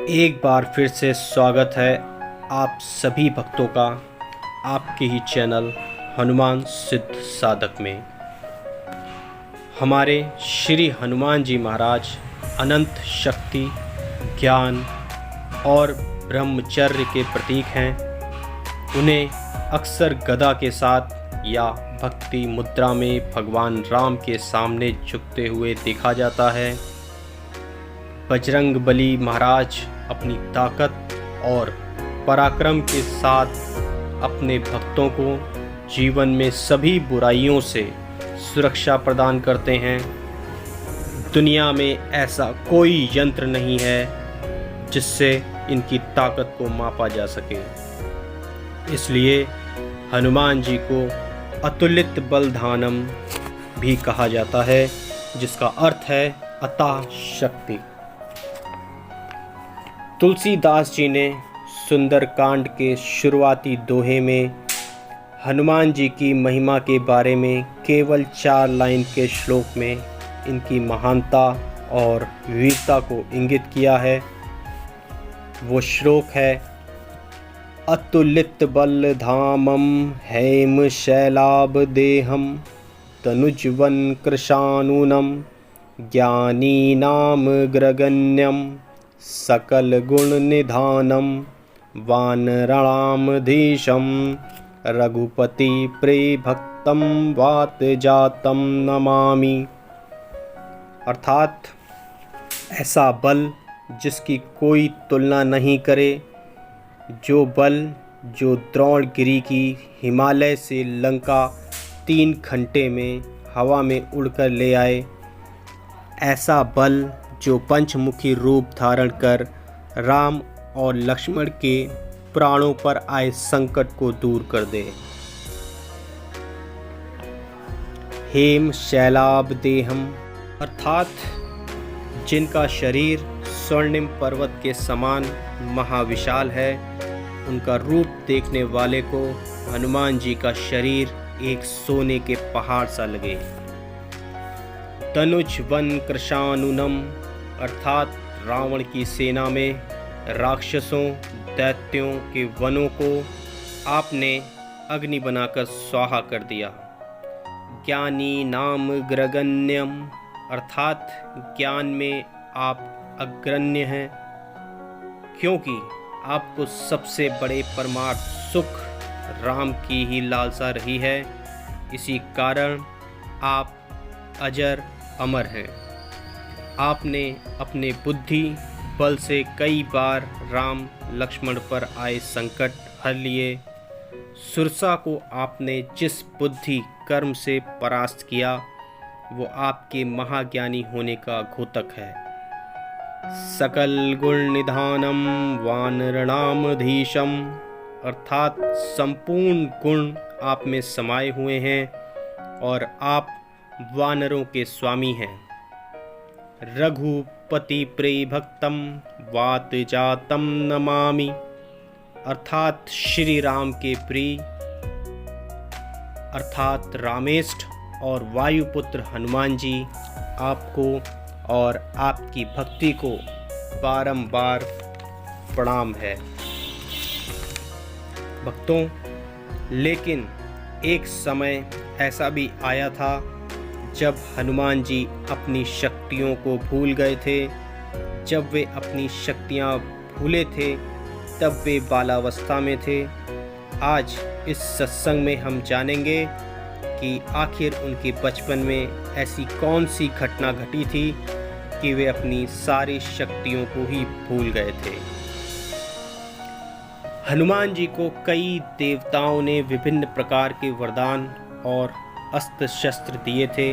एक बार फिर से स्वागत है आप सभी भक्तों का आपके ही चैनल हनुमान सिद्ध साधक में। हमारे श्री हनुमान जी महाराज अनंत शक्ति, ज्ञान और ब्रह्मचर्य के प्रतीक हैं। उन्हें अक्सर गदा के साथ या भक्ति मुद्रा में भगवान राम के सामने झुकते हुए देखा जाता है। बजरंगबली महाराज अपनी ताकत और पराक्रम के साथ अपने भक्तों को जीवन में सभी बुराइयों से सुरक्षा प्रदान करते हैं। दुनिया में ऐसा कोई यंत्र नहीं है जिससे इनकी ताकत को मापा जा सके। इसलिए हनुमान जी को अतुलित बलधानम भी कहा जाता है, जिसका अर्थ है अथाह शक्ति। तुलसीदास जी ने सुंदरकांड के शुरुआती दोहे में हनुमान जी की महिमा के बारे में केवल 4 लाइन के श्लोक में इनकी महानता और वीरता को इंगित किया है। वो श्लोक है, अतुलित बलधामम हेम शैलाभ देहम तनुजवन कृशानूनम ज्ञानीनाम ग्रगण्यम सकल गुण निधानम वानराणामधीशम रघुपति प्रियभक्तम वात जातम नमामि। अर्थात ऐसा बल जिसकी कोई तुलना नहीं करे, जो बल जो द्रोणगिरी की हिमालय से लंका 3 घंटे में हवा में उड़कर ले आए, ऐसा बल जो पंचमुखी रूप धारण कर राम और लक्ष्मण के प्राणों पर आए संकट को दूर कर दे। हेम शैलाभ देहम अर्थात जिनका शरीर स्वर्णिम पर्वत के समान महाविशाल है, उनका रूप देखने वाले को हनुमान जी का शरीर एक सोने के पहाड़ सा लगे। तनुज वन कृशानूनम अर्थात रावण की सेना में राक्षसों दैत्यों के वनों को आपने अग्नि बनाकर स्वाहा कर दिया। ज्ञानी नाम ग्रगण्यम अर्थात ज्ञान में आप अग्रण्य हैं, क्योंकि आपको सबसे बड़े परमार्थ सुख राम की ही लालसा रही है। इसी कारण आप अजर अमर हैं। आपने अपने बुद्धि बल से कई बार राम लक्ष्मण पर आए संकट हर लिए। सुरसा को आपने जिस बुद्धि कर्म से परास्त किया, वो आपके महाज्ञानी होने का घोतक है। सकल गुण निधानम वानरणामधीशम अर्थात संपूर्ण गुण आप में समाये हुए हैं और आप वानरों के स्वामी हैं। रघुपति प्रियभक्तम वात जातम नमामि अर्थात श्री राम के प्रिय अर्थात रामेष्ठ और वायुपुत्र हनुमान जी आपको और आपकी भक्ति को बारंबार प्रणाम है। भक्तों, लेकिन एक समय ऐसा भी आया था जब हनुमान जी अपनी शक्तियों को भूल गए थे। जब वे अपनी शक्तियाँ भूले थे तब वे बालावस्था में थे। आज इस सत्संग में हम जानेंगे कि आखिर उनके बचपन में ऐसी कौन सी घटना घटी थी कि वे अपनी सारी शक्तियों को ही भूल गए थे। हनुमान जी को कई देवताओं ने विभिन्न प्रकार के वरदान और अस्त्र शस्त्र दिए थे।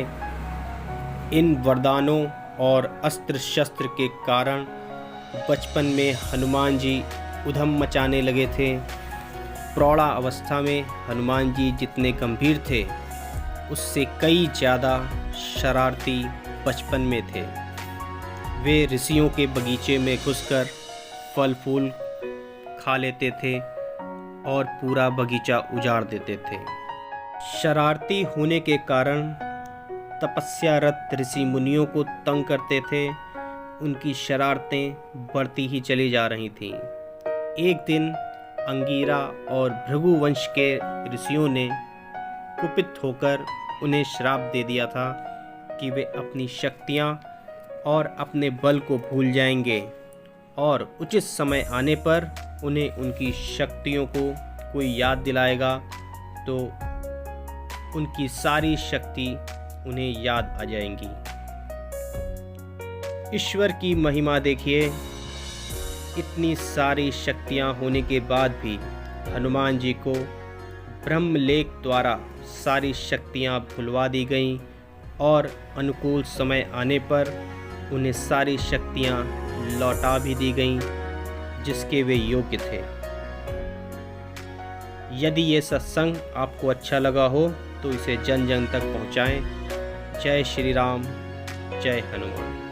इन वरदानों और अस्त्र शस्त्र के कारण बचपन में हनुमान जी उधम मचाने लगे थे। प्रौढ़ा अवस्था में हनुमान जी जितने गंभीर थे, उससे कई ज़्यादा शरारती बचपन में थे। वे ऋषियों के बगीचे में घुसकर फल फूल खा लेते थे और पूरा बगीचा उजाड़ देते थे। शरारती होने के कारण तपस्यारत ऋषि मुनियों को तंग करते थे। उनकी शरारतें बढ़ती ही चली जा रही थीं। एक दिन अंगीरा और भृगु वंश के ऋषियों ने कुपित होकर उन्हें श्राप दे दिया था कि वे अपनी शक्तियाँ और अपने बल को भूल जाएंगे और उचित समय आने पर उन्हें उनकी शक्तियों को कोई याद दिलाएगा तो उनकी सारी शक्ति उन्हें याद आ जाएंगी। ईश्वर की महिमा देखिए, इतनी सारी शक्तियाँ होने के बाद भी हनुमान जी को ब्रह्मलेख द्वारा सारी शक्तियाँ भुलवा दी गईं और अनुकूल समय आने पर उन्हें सारी शक्तियाँ लौटा भी दी गईं जिसके वे योग्य थे। यदि ये सत्संग आपको अच्छा लगा हो तो इसे जन जन तक पहुँचाएं। जय श्री राम, जय हनुमान।